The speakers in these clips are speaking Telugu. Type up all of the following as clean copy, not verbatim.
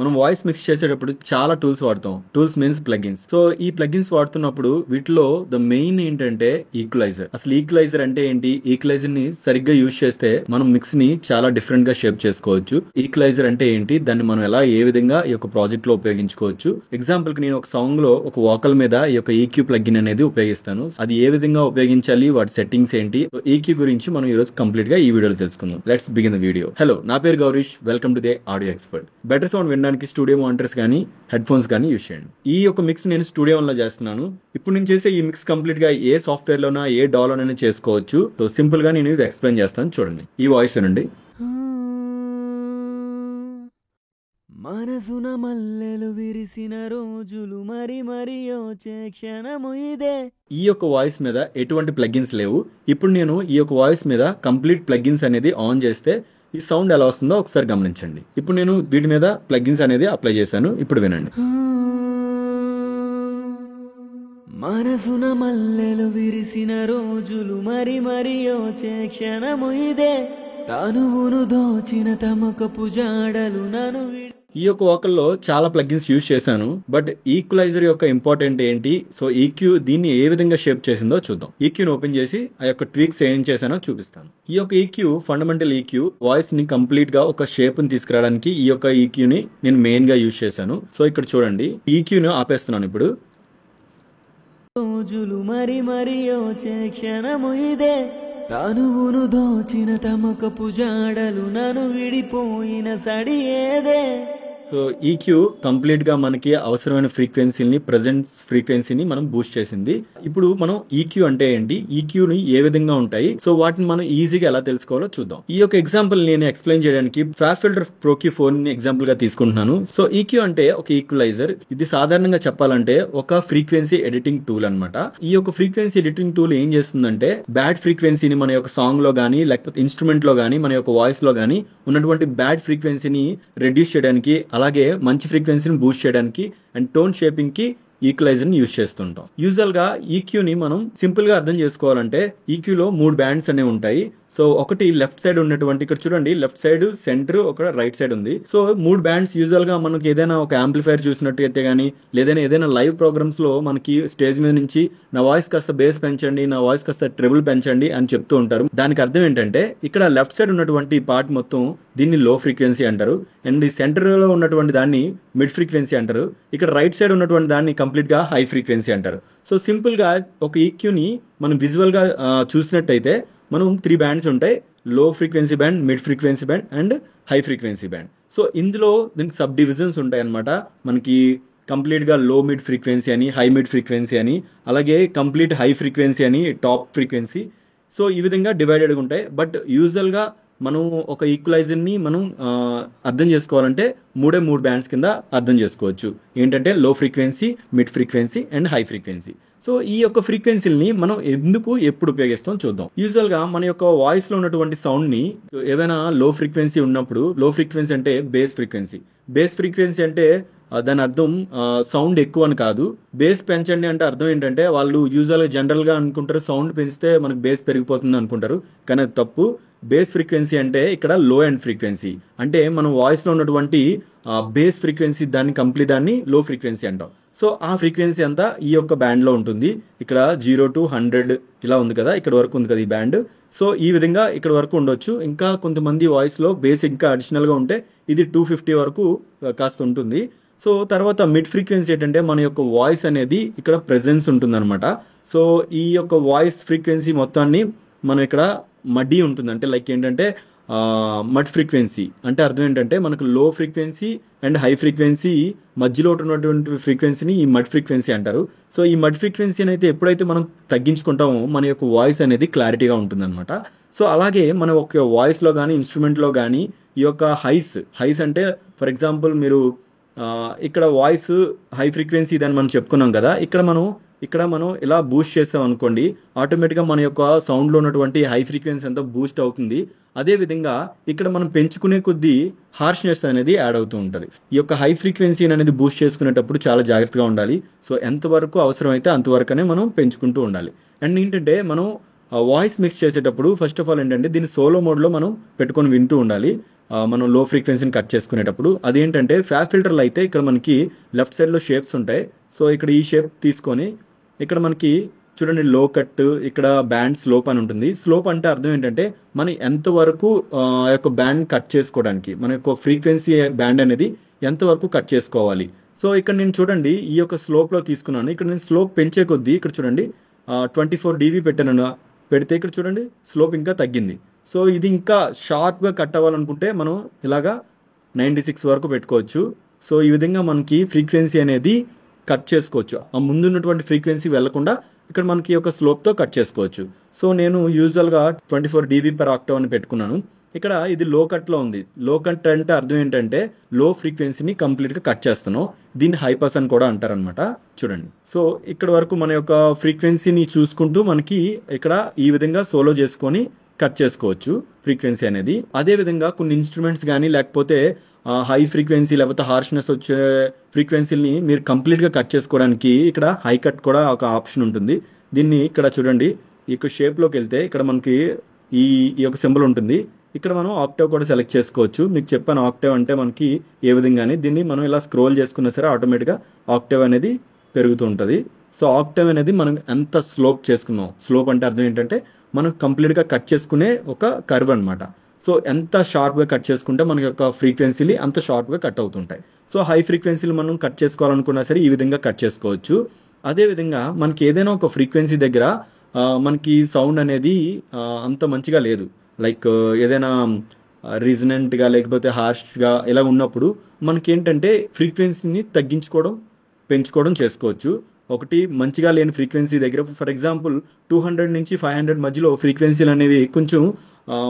మనం వాయిస్ మిక్స్ చేసేటప్పుడు చాలా టూల్స్ వాడతాం. Tools means plugins. సో ఈ ప్లగిన్స్ వాడుతున్నప్పుడు వీటిలో ద మెయిన్ ఏంటంటే ఈక్వలైజర్. అసలు ఈక్వలైజర్ అంటే ఏంటి? ఈక్వలైజర్ ని సరిగ్గా యూజ్ చేస్తే మనం మిక్స్ ని చాలా డిఫరెంట్ గా షేప్ చేసుకోవచ్చు. ఈక్వలైజర్ అంటే ఏంటి, దాన్ని మనం ఎలా ఏ విధంగా ఈ యొక్క ప్రాజెక్ట్ లో ఉపయోగించుకోవచ్చు. ఎగ్జాంపుల్ కి నేను ఒక సాంగ్ లో ఒక వోకల్ మీద ఈ యొక్క ఈక్యూ ప్లగిన్ అనేది ఉపయోగిస్తాను. అది ఏ విధంగా ఉపయోగించాలి, వాటి సెట్టింగ్స్ ఏంటి, ఈక్యూ గురించి మనం ఈ రోజు కంప్లీట్ గా ఈ వీడియోలో తెలుసుకుందాం. Let's begin the video. Hello, నా పేరు Gowrish. Welcome to the audio expert. Better sound వినడానికి స్టూడియో మానిటర్స్ కానీ హెడ్ ఫోన్స్ కానీ యూజ్ చేయండి. ఈ యొక్క మిక్స్ నేను స్టూడియో లో చేస్తున్నాను. ఇప్పుడు నేను చేసే ఈ మిక్స్ కంప్లీట్ గా ఏ సాఫ్ట్వేర్ లోనా ఏ డాలోనైనా చేసుకోవచ్చు. సో సింపుల్ గా నేను ఇది ఎక్స్ప్లెయిన్ చేస్తాను, చూడండి. ఈ వాయిస్ వినండి. మనసున మల్లెలు విరిసిన రోజులు మరి మరి వచ్చే క్షణము ఇదే. ఈ యొక్క వాయిస్ మీద ఎటువంటి ప్లగిన్స్ లేవు. ఇప్పుడు నేను ఈ యొక్క వాయిస్ మీద కంప్లీట్ ప్లగిన్స్ అనేది ఆన్ చేస్తే ఈ సౌండ్ ఎలా వస్తుందో ఒకసారి గమనించండి. ఇప్పుడు నేను వీటి మీద ప్లగిన్స్ అనేది అప్లై చేశాను. ఇప్పుడు వినండి. మనసున మల్లెలు విరిసిన రోజులు మరి మరి వచ్చే క్షణము ఇదే. తనువును దోచిన తమకపు జాడలు నన్ను. ఈ యొక్క వోకల్లో చాలా ప్లగిన్స్ యూజ్ చేశాను. బట్ ఈక్వలైజర్ యొక్క ఇంపార్టెంట్ ఏంటి, సో ఈక్యూ దీన్ని ఏ విధంగా షేప్ చేసిందో చూద్దాం. ఈక్యూని ఓపెన్ చేసి ఆ యొక్క ట్వీక్స్ ఏం చేశానో చూపిస్తాను. ఈ యొక్క ఈక్యూ ఫండమెంటల్ ఈక్యూ వాయిస్ ని కంప్లీట్ గా ఒక షేప్ ని తీసుకురావడానికి ఈ యొక్క ఈక్యూని నేను మెయిన్ గా యూజ్ చేశాను. సో ఇక్కడ చూడండి, ఈక్యూని ఆపేస్తున్నాను. ఇప్పుడు రోజులు మరి మరి వచ్చే క్షణము ఇదే. తనువును దోచిన తమకపు జాడలు నన్ను విడిపోయిన సడి ఏదే. సో ఈక్యూ కంప్లీట్ గా మనకి అవసరమైన ఫ్రీక్వెన్సీని, ప్రెజెంట్ ఫ్రీక్వెన్సీని మనం బూస్ట్ చేసింది. ఇప్పుడు మనం ఈక్యూ అంటే ఏంటి, ఈక్యూని ఏ విధంగా ఉంటాయి, సో వాటిని మనం ఈజీగా ఎలా తెలుసుకోవాలో చూద్దాం. ఈ యొక్క ఎగ్జాంపుల్ నేను ఎక్స్ప్లెయిన్ చేయడానికి FAB Filter Pro Q4 ని ఎగ్జాంపుల్ గా తీసుకుంటున్నాను. సో ఈక్యూ అంటే ఒక ఈక్వలైజర్. ఇది సాధారణంగా చెప్పాలంటే ఒక ఫ్రీక్వెన్సీ ఎడిటింగ్ టూల్ అన్నమాట. ఈ యొక్క ఫ్రీక్వెన్సీ ఎడిటింగ్ టూల్ ఏం చేస్తుందంటే బ్యాడ్ ఫ్రీక్వెన్సీని మన యొక్క సాంగ్ లో గానీ లేకపోతే ఇన్స్ట్రుమెంట్ లో గానీ మన యొక్క వాయిస్ లో గానీ ఉన్నటువంటి బ్యాడ్ ఫ్రీక్వెన్సీని రెడ్యూస్ చేయడానికి, అలాగే మంచి ఫ్రీక్వెన్సీని బూస్ట్ చేయడానికి అండ్ టోన్ షేపింగ్ కి ఈక్వలైజర్ ని యూజ్ చేస్తుంటాం. యూజువల్ గా ఈక్యూని మనం సింపుల్ గా అర్థం చేసుకోవాలంటే ఈక్యూలో 3 బ్యాండ్స్ అనేవి ఉంటాయి. సో ఒకటి లెఫ్ట్ సైడ్ ఉన్నటువంటి, ఇక్కడ చూడండి, లెఫ్ట్ సైడ్, సెంటర్, ఒక రైట్ సైడ్ ఉంది. సో 3 బ్యాండ్స్ యూజువల్ గా మనకి ఏదైనా ఒక యాంప్లిఫైర్ చూసినట్టు అయితే గానీ లేదైనా ఏదైనా లైవ్ ప్రోగ్రామ్స్ లో మనకి స్టేజ్ మీద నుంచి నా వాయిస్ కాస్త బేస్ పెంచండి, నా వాయిస్ కాస్త ట్రిబుల్ పెంచండి అని చెప్తూ ఉంటారు. దానికి అర్థం ఏంటంటే ఇక్కడ లెఫ్ట్ సైడ్ ఉన్నటువంటి పార్ట్ మొత్తం దీన్ని లో ఫ్రీక్వెన్సీ అంటారు, అండ్ ఈ సెంటర్ లో ఉన్నటువంటి దాన్ని మిడ్ ఫ్రీక్వెన్సీ అంటారు, ఇక్కడ రైట్ సైడ్ ఉన్నటువంటి దాన్ని కంప్లీట్ గా హై ఫ్రీక్వెన్సీ అంటారు. సో సింపుల్ గా ఒక ఈక్యూని మనం విజువల్ గా చూసినట్టయితే మనం 3 బ్యాండ్స్ ఉంటాయి: లో frequency band, mid frequency band and high frequency band. So ఇందులో దీనికి సబ్ డివిజన్స్ ఉంటాయి అన్నమాట. మనకి కంప్లీట్ గా లో మిడ్ ఫ్రీక్వెన్సీ అని, హై మిడ్ ఫ్రీక్వెన్సీ అని, అలాగే కంప్లీట్ హై ఫ్రీక్వెన్సీ అని, టాప్ ఫ్రీక్వెన్సీ. సో ఈ విధంగా డివైడెడ్గా ఉంటాయి. బట్ యూజువల్ గా మనం ఒక ఈక్వలైజర్ ని మనం అర్థం చేసుకోవాలంటే 3 బ్యాండ్స్ కింద అర్థం చేసుకోవచ్చు. ఏంటంటే లో frequency, mid frequency and high frequency. So ఈ యొక్క ఫ్రీక్వెన్సీని మనం ఎందుకు ఎప్పుడు ఉపయోగిస్తాం చూద్దాం. యూజువల్ గా మన యొక్క వాయిస్ లో ఉన్నటువంటి సౌండ్ ని ఏదైనా లో ఫ్రీక్వెన్సీ ఉన్నప్పుడు, లో ఫ్రీక్వెన్సీ అంటే బేస్ ఫ్రీక్వెన్సీ. బేస్ ఫ్రీక్వెన్సీ అంటే దాని అర్థం సౌండ్ ఎక్కువ అని కాదు. బేస్ పెంచండి అంటే అర్థం ఏంటంటే వాళ్ళు యూజువల్ గా జనరల్ గా అనుకుంటారు సౌండ్ పెంచితే మనకు బేస్ పెరిగిపోతుంది అనుకుంటారు, కానీ అది తప్పు. బేస్ ఫ్రీక్వెన్సీ అంటే ఇక్కడ లో ఎండ్ ఫ్రీక్వెన్సీ, అంటే మనం వాయిస్ లో ఉన్నటువంటి బేస్ ఫ్రీక్వెన్సీ దాన్ని కంప్లీట్ దాన్ని లో ఫ్రీక్వెన్సీ అంటాం. సో ఆ ఫ్రీక్వెన్సీ అంతా ఈ యొక్క బ్యాండ్ లో ఉంటుంది. ఇక్కడ 0 to 100 ఇలా ఉంది కదా, ఇక్కడ వరకు ఉంది కదా ఈ బ్యాండ్. సో ఈ విధంగా ఇక్కడ వరకు ఉండొచ్చు. ఇంకా కొంతమంది వాయిస్ లో బేస్ ఇంకా అడిషనల్ గా ఉంటే ఇది 250 వరకు కాస్త ఉంటుంది. సో తర్వాత మిడ్ ఫ్రీక్వెన్సీ ఏంటంటే మన యొక్క వాయిస్ అనేది ఇక్కడ ప్రెజెన్స్ ఉంటుంది అనమాట. సో ఈ యొక్క వాయిస్ ఫ్రీక్వెన్సీ మొత్తాన్ని మనం ఇక్కడ మడ్డి ఉంటుంది, అంటే లైక్ ఏంటంటే మడ్ ఫ్రీక్వెన్సీ అంటే అర్థం ఏంటంటే మనకు లో ఫ్రీక్వెన్సీ అండ్ హై ఫ్రీక్వెన్సీ మధ్యలో ఉన్నటువంటి ఫ్రీక్వెన్సీని ఈ మడ్ ఫ్రీక్వెన్సీ అంటారు. సో ఈ మడ్ ఫ్రీక్వెన్సీని అయితే ఎప్పుడైతే మనం తగ్గించుకుంటామో మన యొక్క వాయిస్ అనేది క్లారిటీగా ఉంటుంది అనమాట. సో అలాగే మన ఒక వాయిస్లో కానీ ఇన్స్ట్రుమెంట్లో కానీ ఈ యొక్క హైస్ అంటే ఫర్ ఎగ్జాంపుల్ మీరు ఇక్కడ వాయిస్ హై ఫ్రీక్వెన్సీ దాన్ని మనం చెప్పుకున్నాం కదా, ఇక్కడ మనం ఇలా బూస్ట్ చేస్తాం అనుకోండి, ఆటోమేటిక్గా మన యొక్క సౌండ్లో ఉన్నటువంటి హై ఫ్రీక్వెన్సీ అంతా బూస్ట్ అవుతుంది. అదేవిధంగా ఇక్కడ మనం పెంచుకునే కొద్దీ హార్ష్నెస్ అనేది యాడ్ అవుతూ ఉంటుంది. ఈ యొక్క హై ఫ్రీక్వెన్సీ అనేది బూస్ట్ చేసుకునేటప్పుడు చాలా జాగ్రత్తగా ఉండాలి. సో ఎంతవరకు అవసరమైతే అంతవరకునే మనం పెంచుకుంటూ ఉండాలి. అండ్ ఏంటంటే మనం వాయిస్ మిక్స్ చేసేటప్పుడు ఫస్ట్ ఆఫ్ ఆల్ ఏంటంటే దీన్ని సోలో మోడ్లో మనం పెట్టుకొని వింటూ ఉండాలి. మనం లో ఫ్రీక్వెన్సీని కట్ చేసుకునేటప్పుడు అదేంటంటే ఫ్యాబ్ ఫిల్టర్లో అయితే ఇక్కడ మనకి లెఫ్ట్ సైడ్లో షేప్స్ ఉంటాయి. సో ఇక్కడ ఈ షేప్ తీసుకొని ఇక్కడ మనకి చూడండి లో కట్, ఇక్కడ బ్యాండ్ స్లోప్ అని ఉంటుంది. స్లోప్ అంటే అర్థం ఏంటంటే మనం ఎంతవరకు యొక్క బ్యాండ్ కట్ చేసుకోవడానికి మన యొక్క ఫ్రీక్వెన్సీ బ్యాండ్ అనేది ఎంతవరకు కట్ చేసుకోవాలి. సో ఇక్కడ నేను చూడండి ఈ యొక్క స్లోప్లో తీసుకున్నాను. ఇక్కడ నేను స్లోప్ పెంచే కొద్దీ ఇక్కడ చూడండి 24 dB పెట్టాను. పెడితే ఇక్కడ చూడండి స్లోప్ ఇంకా తగ్గింది. సో ఇది ఇంకా షార్ప్గా కట్ అవ్వాలనుకుంటే మనం ఇలాగా 96 వరకు పెట్టుకోవచ్చు. సో ఈ విధంగా మనకి ఫ్రీక్వెన్సీ అనేది కట్ చేసుకోవచ్చు. ఆ ముందున్నటువంటి ఫ్రీక్వెన్సీ వెళ్లకుండా ఇక్కడ మనకి ఒక స్లోప్తో కట్ చేసుకోవచ్చు. సో నేను యూజువల్గా 24 dB per octave అని పెట్టుకున్నాను. ఇక్కడ ఇది లో కట్లో ఉంది. లో కట్ అంటే అర్థం ఏంటంటే లో ఫ్రీక్వెన్సీని కంప్లీట్గా కట్ చేస్తున్నాం. దీన్ని హై పాస్ అని కూడా అంటారనమాట. చూడండి, సో ఇక్కడ వరకు మన యొక్క ఫ్రీక్వెన్సీని చూసుకుంటూ మనకి ఇక్కడ ఈ విధంగా సోలో చేసుకొని కట్ చేసుకోవచ్చు ఫ్రీక్వెన్సీ అనేది. అదే విధంగా కొన్ని ఇన్స్ట్రుమెంట్స్ కానీ లేకపోతే హై ఫ్రీక్వెన్సీ లేకపోతే హార్ష్నెస్ వచ్చే ఫ్రీక్వెన్సీని మీరు కంప్లీట్గా కట్ చేసుకోవడానికి ఇక్కడ హై కట్ కూడా ఒక ఆప్షన్ ఉంటుంది. దీన్ని ఇక్కడ చూడండి ఈ యొక్క షేప్లోకి వెళ్తే ఇక్కడ మనకి ఈ యొక్క సింబల్ ఉంటుంది. ఇక్కడ మనం ఆక్టేవ్ కూడా సెలెక్ట్ చేసుకోవచ్చు. మీకు చెప్పాను ఆక్టేవ్ అంటే మనకి ఏ విధంగానే దీన్ని మనం ఇలా స్క్రోల్ చేసుకున్నా సరే ఆటోమేటిక్గా ఆక్టేవ్ అనేది పెరుగుతూ ఉంటుంది. సో ఆక్టేవ్ అనేది మనం ఎంత స్లోప్ చేసుకున్నాం, స్లోప్ అంటే అర్థం ఏంటంటే మనం కంప్లీట్గా కట్ చేసుకునే ఒక కర్వ్ అనమాట. సో ఎంత షార్ప్గా కట్ చేసుకుంటే మన యొక్క ఫ్రీక్వెన్సీలు అంత షార్ప్గా కట్ అవుతుంటాయి. సో హై ఫ్రీక్వెన్సీలు మనం కట్ చేసుకోవాలనుకున్నా సరే ఈ విధంగా కట్ చేసుకోవచ్చు. అదేవిధంగా మనకి ఏదైనా ఒక ఫ్రీక్వెన్సీ దగ్గర మనకి సౌండ్ అనేది అంత మంచిగా లేదు, లైక్ ఏదైనా రీజనెంట్గా లేకపోతే హార్ష్గా ఇలా ఉన్నప్పుడు మనకేంటంటే ఫ్రీక్వెన్సీని తగ్గించుకోవడం పెంచుకోవడం చేసుకోవచ్చు. ఒకటి మంచిగా లేని ఫ్రీక్వెన్సీ దగ్గర ఫర్ ఎగ్జాంపుల్ 200 నుంచి 500 మధ్యలో ఫ్రీక్వెన్సీలు అనేవి కొంచెం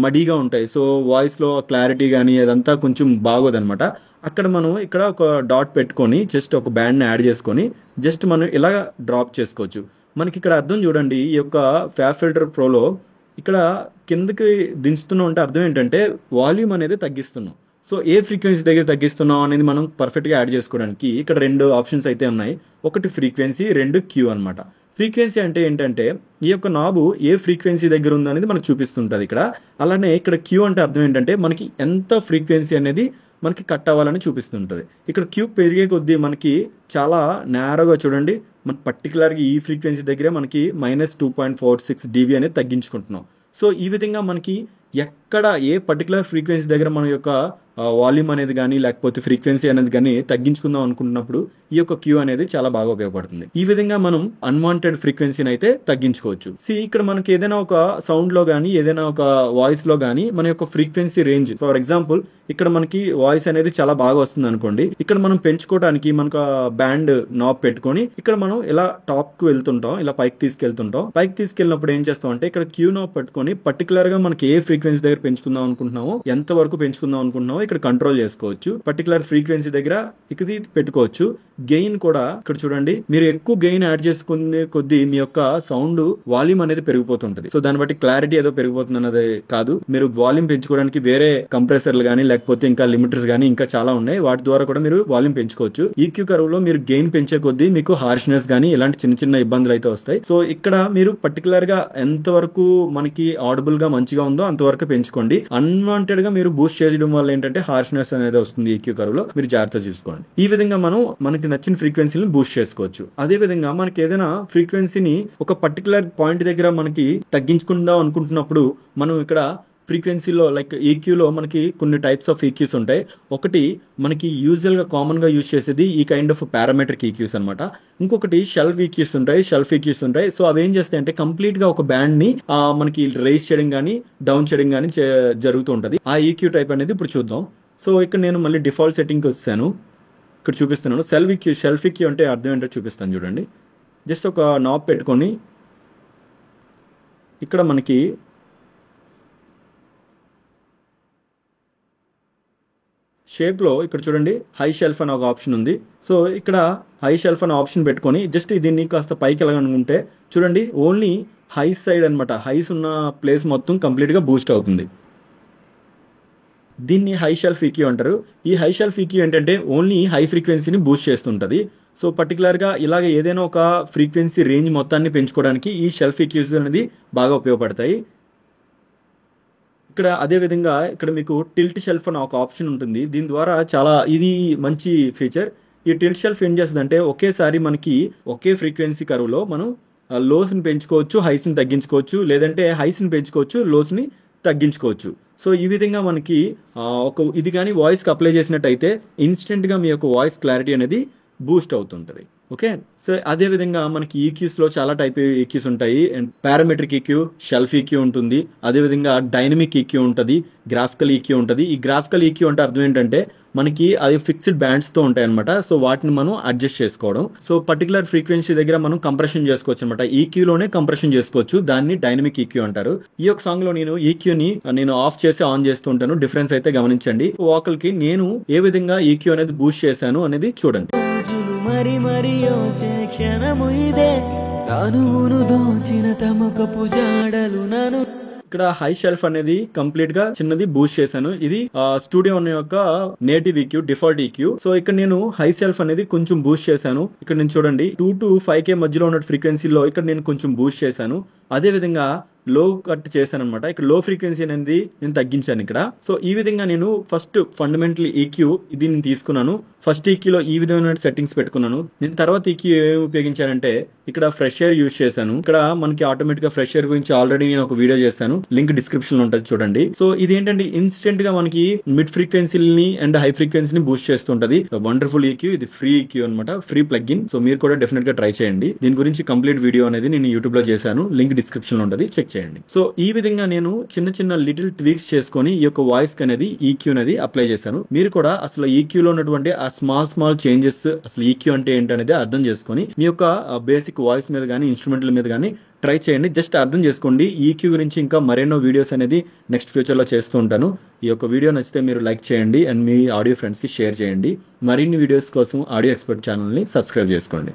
మడీగా ఉంటాయి. సో వాయిస్లో క్లారిటీ కానీ అదంతా కొంచెం బాగోదన్నమాట. అక్కడ మనం ఇక్కడ ఒక డాట్ పెట్టుకొని జస్ట్ ఒక బ్యాండ్ని యాడ్ చేసుకొని జస్ట్ మనం ఇలా డ్రాప్ చేసుకోవచ్చు. మనకి ఇక్కడ అర్థం చూడండి, ఈ యొక్క ఫ్యాబ్ ఫిల్టర్ ప్రోలో ఇక్కడ కిందకి దించుతున్నాం అంటే అర్థం ఏంటంటే వాల్యూమ్ అనేది తగ్గిస్తున్నాం. సో ఏ ఫ్రీక్వెన్సీ దగ్గర తగ్గిస్తున్నాం అనేది మనం పర్ఫెక్ట్గా యాడ్ చేసుకోవడానికి ఇక్కడ 2 ఆప్షన్స్ అయితే ఉన్నాయి. ఒకటి ఫ్రీక్వెన్సీ, 2 క్యూ అనమాట. ఫ్రీక్వెన్సీ అంటే ఏంటంటే ఈ యొక్క నాబు ఏ ఫ్రీక్వెన్సీ దగ్గర ఉందో అనేది మనకు చూపిస్తుంటుంది ఇక్కడ. అలానే ఇక్కడ క్యూ అంటే అర్థం ఏంటంటే మనకి ఎంత ఫ్రీక్వెన్సీ అనేది మనకి కట్ అవ్వాలని చూపిస్తుంటుంది. ఇక్కడ క్యూ పెరిగే కొద్దీ మనకి చాలా నేరోగా చూడండి, మన పర్టికులర్గా ఈ ఫ్రీక్వెన్సీ దగ్గరే మనకి -2.46 dB అనేది తగ్గించుకుంటున్నాం. సో ఈ విధంగా మనకి ఎక్కడ ఏ పర్టికులర్ ఫ్రీక్వెన్సీ దగ్గర మన యొక్క వాల్యూమ్ అనేది కానీ లేకపోతే ఫ్రీక్వెన్సీ అనేది కానీ తగ్గించుకుందాం అనుకుంటున్నప్పుడు ఈ యొక్క క్యూ అనేది చాలా బాగా ఉపయోగపడుతుంది. ఈ విధంగా మనం అన్వాంటెడ్ ఫ్రీక్వెన్సీని అయితే తగ్గించుకోవచ్చు. ఇక్కడ మనకి ఏదైనా ఒక సౌండ్ లో కానీ ఏదైనా ఒక వాయిస్ లో కానీ మన యొక్క ఫ్రీక్వెన్సీ రేంజ్, ఫర్ ఎగ్జాంపుల్ ఇక్కడ మనకి వాయిస్ అనేది చాలా బాగా వస్తుంది అనుకోండి, ఇక్కడ మనం పెంచుకోవడానికి మనకు బ్యాండ్ నాబ్ పెట్టుకొని ఇక్కడ మనం ఇలా టాప్ కు వెళ్తుంటాం, ఇలా పైకి తీసుకెళ్తుంటాం. పైకి తీసుకెళ్ళినప్పుడు ఏం చేస్తాం అంటే ఇక్కడ క్యూ నాబ్ పెట్టుకొని పర్టికులర్ గా మనకి ఏ ఫ్రీక్వెన్సీ దగ్గర పెంచుకుందాం అనుకుంటున్నామో, ఎంత వరకు పెంచుకుందాం అనుకుంటున్నామో ఇక్కడ కంట్రోల్ చేసుకోవచ్చు. పర్టికులర్ ఫ్రీక్వెన్సీ దగ్గర ఇది పెట్టుకోవచ్చు. గెయిన్ కూడా ఇక్కడ చూడండి, మీరు ఎక్కువ గెయిన్ యాడ్ చేసుకునే కొద్దీ మీ యొక్క సౌండ్ వాల్యూమ్ అనేది పెరిగిపోతుంటది. సో దాన్ని బట్టి క్లారిటీ ఏదో పెరిగిపోతుంది అన్నది కాదు, మీరు వాల్యూమ్ పెంచుకోవడానికి వేరే కంప్రెసర్లు కానీ లేకపోతే ఇంకా లిమిటర్స్ కానీ ఇంకా చాలా ఉన్నాయి, వాటి ద్వారా కూడా మీరు వాల్యూమ్ పెంచుకోవచ్చు. ఈక్యూ కర్వ్ లో మీరు గెయిన్ పెంచే కొద్దీ మీకు హార్ష్నెస్ కానీ ఇలాంటి చిన్న చిన్న ఇబ్బందులు అయితే వస్తాయి. సో ఇక్కడ మీరు పర్టికులర్ గా ఎంత వరకు మనకి ఆడిబుల్ గా మంచిగా ఉందో అంతవరకు పెంచుకోండి. అన్వాంటెడ్ గా మీరు బూస్ట్ చేయడం వల్ల ఏంటంటే హార్ష్నెస్ అనేది వస్తుంది. ఈక్యూ కర్వ్ లో మీరు జాగ్రత్త చూసుకోండి. ఈ విధంగా మనం మనకి నచ్చిన ఫ్రీక్వెన్సీని బూస్ట్ చేసుకోవచ్చు. అదే విధంగా మనకి ఏదైనా ఫ్రీక్వెన్సీని ఒక పర్టికులర్ పాయింట్ దగ్గర మనకి తగ్గించుకుందాం అనుకుంటున్నప్పుడు మనం ఇక్కడ ఫ్రీక్వెన్సీలో లైక్ ఈక్యూలో మనకి కొన్ని టైప్స్ ఆఫ్ ఈక్యూస్ ఉంటాయి. ఒకటి మనకి యూజువల్ గా కామన్ గా యూజ్ చేసేది ఈ కైండ్ ఆఫ్ పారామెట్రిక్ ఈక్యూస్ అనమాట. ఇంకొకటి షెల్ఫ్ ఈక్యూస్ ఉంటాయి. సో అవి ఏం చేస్తాయి అంటే కంప్లీట్ గా ఒక బ్యాండ్ ని మనకి రైజ్ చేయడం కానీ డౌన్ చేయడం కానీ జరుగుతూ ఉంటది. ఆ ఈక్యూ టైప్ అనేది ఇప్పుడు చూద్దాం. సో ఇక్కడ నేను మళ్ళీ డిఫాల్ట్ సెట్టింగ్కి వచ్చాను, ఇక్కడ చూపిస్తున్నాను. షెల్ఫ్ ఈక్యూ అంటే అర్థం ఏంటో చూపిస్తాను చూడండి. జస్ట్ ఒక నాబ్ పెట్టుకొని ఇక్కడ మనకి షేప్లో ఇక్కడ చూడండి హై షెల్ఫ్ అని ఒక ఆప్షన్ ఉంది. సో ఇక్కడ హై షెల్ఫ్ అనే ఆప్షన్ పెట్టుకొని జస్ట్ దీన్ని కాస్త పైకి వెళ్ళాలనుకుంటే చూడండి ఓన్లీ హై సైడ్ అనమాట, హైస్ ఉన్న ప్లేస్ మొత్తం కంప్లీట్గా బూస్ట్ అవుతుంది. దీన్ని హై షెల్ఫ్ ఈక్యూ అంటారు. ఈ హై షెల్ఫ్ ఈక్యూ ఏంటంటే ఓన్లీ హై ఫ్రీక్వెన్సీని బూస్ట్ చేస్తుంటుంది. సో పర్టికులర్గా ఇలాగ ఏదైనా ఒక ఫ్రీక్వెన్సీ రేంజ్ మొత్తాన్ని పెంచుకోవడానికి ఈ షెల్ఫ్ ఈక్యూస్ అనేది బాగా ఉపయోగపడతాయి. ఇక్కడ అదేవిధంగా ఇక్కడ మీకు టిల్ట్ షెల్ఫ్ అని ఒక ఆప్షన్ ఉంటుంది. దీని ద్వారా ఇది మంచి ఫీచర్. ఈ టిల్ట్ షెల్ఫ్ ఏం చేస్తుందంటే ఒకేసారి మనకి ఒకే ఫ్రీక్వెన్సీ కరువులో మనం లోస్ని పెంచుకోవచ్చు, హైస్ని తగ్గించుకోవచ్చు, లేదంటే హైస్ని పెంచుకోవచ్చు, లోస్ని తగ్గించుకోవచ్చు. సో ఈ విధంగా మనకి ఇది కానీ వాయిస్కి అప్లై చేసినట్టయితే ఇన్స్టెంట్గా మీ యొక్క వాయిస్ క్లారిటీ అనేది బూస్ట్ అవుతుంటుంది. ఓకే, సో అదేవిధంగా మనకి ఈక్యూస్లో చాలా టైప్ ఈక్యూస్ ఉంటాయి. And parametric EQ, shelf EQ ఉంటుంది, అదేవిధంగా డైనమిక్ ఈక్యూ ఉంటుంది, గ్రాఫికల్ ఈక్యూ ఉంటుంది. ఈ గ్రాఫికల్ ఈక్యూ అంటే అర్థం ఏంటంటే మనకి అది ఫిక్స్డ్ బ్యాండ్స్తో ఉంటాయి అనమాట. సో వాటిని మనం అడ్జస్ట్ చేసుకోవడం. సో పర్టికులర్ ఫ్రీక్వెన్సీ దగ్గర మనం కంప్రెషన్ చేసుకోవచ్చు అనమాట. ఈక్యూలోనే కంప్రెషన్ చేసుకోవచ్చు, దాన్ని డైనమిక్ ఈక్యూ అంటారు. ఈ యొక్క సాంగ్ లో నేను ఈక్యూని ఆఫ్ చేసి ఆన్ చేస్తూ ఉంటాను. డిఫరెన్స్ అయితే గమనించండి. వోకల్కి నేను ఏ విధంగా ఈక్యూ అనేది బూస్ట్ చేశాను అనేది చూడండి. మరి మరి యోచే క్షణము ఇదే, తనువును దోచిన తమకపు జాడలు నను. ఇక్కడ హై షెల్ఫ్ అనేది కంప్లీట్ గా చిన్నది బూస్ట్ చేశాను. ఇది స్టూడియో యొక్క native EQ, default EQ. So ఇక్కడ నేను హై షెల్ఫ్ అనేది కొంచెం బూస్ట్ చేశాను. ఇక్కడ నేను చూడండి 2 to 5K మధ్యలో ఉన్న ఫ్రీక్వెన్సీలో ఇక్కడ నేను కొంచెం బూస్ట్ చేశాను. అదే విధంగా లో కట్ చేశాను అనమాట. ఇక్కడ లో ఫ్రీక్వెన్సీ అనేది నేను తగ్గించాను ఇక్కడ. సో ఈ విధంగా నేను ఫస్ట్ ఫండమెంటల్ ఈక్యూ ఇది నేను తీసుకున్నాను. ఫస్ట్ ఈక్యూలో ఈ విధమైన సెట్టింగ్స్ పెట్టుకున్నాను. నేను తర్వాత ఈక్యూ ఏమి ఉపయోగించానంటే ఇక్కడ ఫ్రెష్ ఎయిర్ యూజ్ చేశాను. ఇక్కడ మనకి ఆటోమేటిక్ గా ఫ్రెష్ ఎయిర్ గురించి ఆల్రెడీ నేను ఒక వీడియో చేశాను, లింక్ డిస్క్రిప్షన్ లో ఉంటుంది చూడండి. సో ఇది ఏంటంటే ఇన్స్టెంట్ గా మనకి మిడ్ ఫ్రీక్వెన్సీని అండ్ హై ఫ్రీక్వెన్సీని బూస్ట్ చేస్తుంటది. వండర్ఫుల్ ఈక్యూ, ఇది ఫ్రీ ఈక్యూ అనమాట, ఫ్రీ ప్లగ్ ఇన్. సో మీరు కూడా డెఫినెట్ గా ట్రై చేయండి. దీని గురించి కంప్లీట్ వీడియో అనేది నేను యూట్యూబ్ లో చేశాను, లింక్ డిస్క్రిప్షన్ లో ఉంటుంది, చెక్ చేయండి. సో ఈ విధంగా నేను చిన్న చిన్న లిటిల్ ట్వీక్స్ చేసుకొని ఈ యొక్క వాయిస్ అనేది ఈక్యూ అనేది అప్లై చేశాను. మీరు కూడా అసలు ఈక్యూలో ఉన్నటువంటి ఆ స్మాల్ చేంజెస్, అసలు ఈక్యూ అంటే ఏంటనేది అర్థం చేసుకొని మీ యొక్క బేసిక్ వాయిస్ మీద కానీ ఇన్స్ట్రుమెంట్ల మీద కానీ ట్రై చేయండి. జస్ట్ అర్థం చేసుకోండి. ఈక్యూ గురించి ఇంకా మరెన్నో వీడియోస్ అనేది నెక్స్ట్ ఫ్యూచర్ లో చేస్తూ ఉంటాను. ఈ యొక్క వీడియో నచ్చితే మీరు లైక్ చేయండి అండ్ మీ ఆడియో ఫ్రెండ్స్ కి షేర్ చేయండి. మరిన్ని వీడియోస్ కోసం ఆడియో ఎక్స్పర్ట్ ఛానల్ ని సబ్స్క్రైబ్ చేసుకోండి.